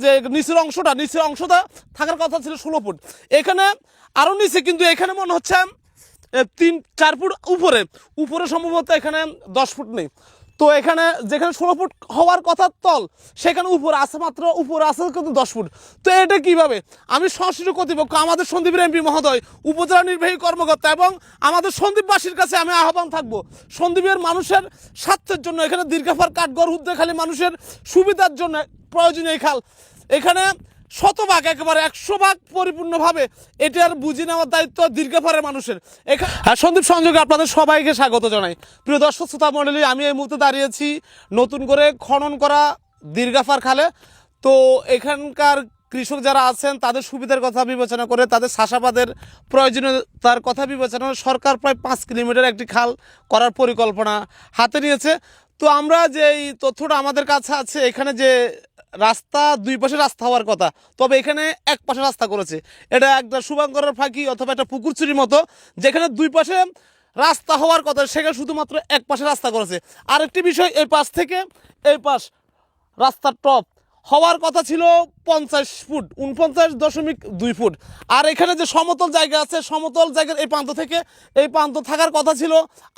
যে নিচের অংশটা থাকার কথা ছিল 16 ফুট, এখানে আরও নিচে, কিন্তু এখানে মনে হচ্ছে 3-4 ফুট উপরে সম্ভবত এখানে 10 ফুট নেই। তো এখানে যেখানে 16 ফুট হওয়ার কথা তল, সেখানে উপরে আছে কিন্তু 10 ফুট। তো এটা কিভাবে? আমি সংশ্লিষ্ট কর্তৃপক্ষ, আমাদের সন্দ্বীপের এমপি মহোদয়, উপজেলা নির্বাহী কর্মকর্তা এবং আমাদের সন্দ্বীপবাসীর কাছে আমি আহ্বান থাকবো, সন্দ্বীপের মানুষের স্বার্থের জন্য, এখানে দীর্ঘাফার কাঠগড় হুদ্দেখালি মানুষের সুবিধার জন্য প্রয়োজনীয় এই খাল, এখানে 100% একেবারে 100% পরিপূর্ণভাবে এটার বুঝে নেওয়ার দায়িত্ব দীর্ঘাফারের মানুষের। সন্দীপ সংযোগে আপনাদের সবাইকে স্বাগত জানাই। প্রিয় দর্শক শ্রোতা মণ্ডলী, আমি এই মুহূর্তে দাঁড়িয়েছি নতুন করে খনন করা দীর্ঘাফার খালে। তো এখানকার কৃষক যারা আছেন তাদের সুবিধার কথা বিবেচনা করে, তাদের চাষাবাদের প্রয়োজনীয়তার কথা বিবেচনা করে সরকার প্রায় 5 কিলোমিটার একটি খাল করার পরিকল্পনা হাতে নিয়েছে। তো আমরা যে এই তথ্যটা আমাদের কাছে আছে, এখানে যে রাস্তা, 2 পাশে রাস্তা হওয়ার কথা, তবে এখানে এক পাশে রাস্তা করেছে। এটা একটা শুভাঙ্করের ফাঁকি অথবা একটা পুকুর চুরির মতো, যেখানে 2 পাশে রাস্তা হওয়ার কথা সেখানে শুধুমাত্র এক পাশে রাস্তা করেছে। আরেকটি বিষয়, এই পাশ থেকে এই পাশ রাস্তার টপ হওয়ার কথা ছিল 50 ফুট, 49.2 ফুট। আর এখানে যে সমতল জায়গা আছে, সমতল জায়গার এই প্রান্ত থেকে এই প্রান্ত থাকার কথা ছিল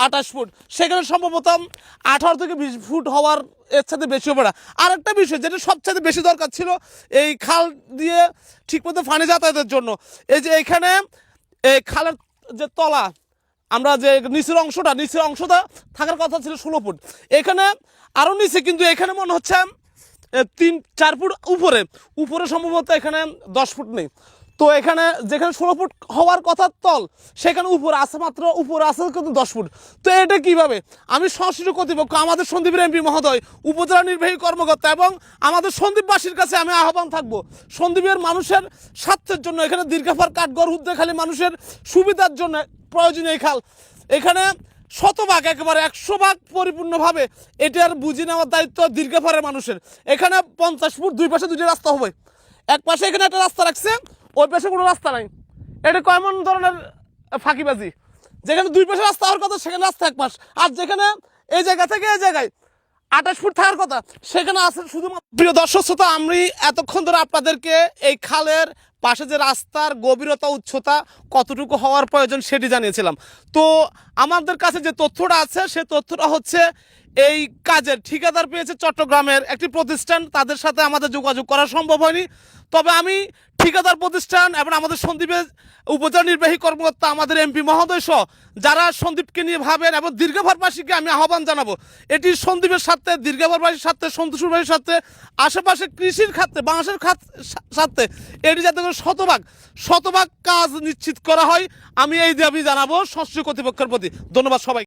28 ফুট, সেখানে সম্ভবত 18 থেকে 20 ফুট হওয়ার এর সাথে বেশি হবে না। আর একটা বিষয় যেটা সবচেয়ে বেশি দরকার ছিল এই খাল দিয়ে ঠিকমতো পানি যাতায়াতের জন্য, এই যে এখানে এই খালের যে তলা, আমরা যে নিচের অংশটা থাকার কথা ছিল 16 ফুট, এখানে আরও নিচে, কিন্তু এখানে মনে হচ্ছে 3-4 ফুট উপরে সম্ভবত এখানে 10 ফুট নেই। তো এখানে যেখানে 16 ফুট হওয়ার কথা তল, সেখানে উপরে আছে কিন্তু 10 ফুট। তো এটা কিভাবে? আমি সংশ্লিষ্ট কর্তৃপক্ষ, আমাদের সন্দ্বীপের এমপি মহোদয়, উপজেলা নির্বাহী কর্মকর্তা এবং আমাদের সন্দ্বীপবাসীর কাছে আমি আহ্বান থাকবো, সন্দ্বীপের মানুষের স্বার্থের জন্য, এখানে দীর্ঘাফার কাঠগড় হুদ্দেখালি মানুষের সুবিধার জন্য প্রয়োজনীয় এই খাল, এখানে 100% একেবারে 100% পরিপূর্ণভাবে এটার বুঝে নেওয়ার দায়িত্ব দীর্ঘাফারের মানুষের। এখানে 50 ফুট 2 পাশে 2টি রাস্তা হবে, এক পাশে এখানে একটা রাস্তা রাখছে, ওই পাশে কোনো রাস্তা নাই। এটা কেমন ধরনের ফাঁকিবাজি? যেখানে 2 পাশে রাস্তা হওয়ার কথা সেখানে রাস্তা এক পাশ, আর যেখানে এই জায়গা থেকে এই জায়গায় 28 ফুট থাকার কথা সেখানে আছে শুধুমাত্র। প্রিয় দর্শক শ্রোতা, আমি এতক্ষণ ধরে আপনাদেরকে এই খালের পাশে যে রাস্তার গভীরতা, উচ্চতা কতটুকু হওয়ার প্রয়োজন সেটি জানিয়েছিলাম। তো আমাদের কাছে যে তথ্যটা আছে সে তথ্যটা হচ্ছে, এই কাজের ঠিকাদার পেয়েছে চট্টগ্রামের একটি প্রতিষ্ঠান, তাদের সাথে আমাদের যোগাযোগ করা সম্ভব হয়নি। তবে আমি ঠিকাদার প্রতিষ্ঠান এবং আমাদের সন্দ্বীপের উপজেলা নির্বাহী কর্মকর্তা, আমাদের এমপি মহোদয় সহ যারা সন্দ্বীপকে নিয়ে ভাবেন এবং দীর্ঘাফারবাসীকে আমি আহ্বান জানাবো, এটি সন্দ্বীপের সাথে, দীর্ঘাফারবাসীর সাথে, সন্তোষবাসীর সাথে, আশেপাশে কৃষির খাতে, বাংলাদেশের সাথে এটি যাতে করে 100% কাজ নিশ্চিত করা হয়, আমি এই দাবি জানাবো সংশ্লিষ্ট কর্তৃপক্ষের প্রতি। ধন্যবাদ সবাই।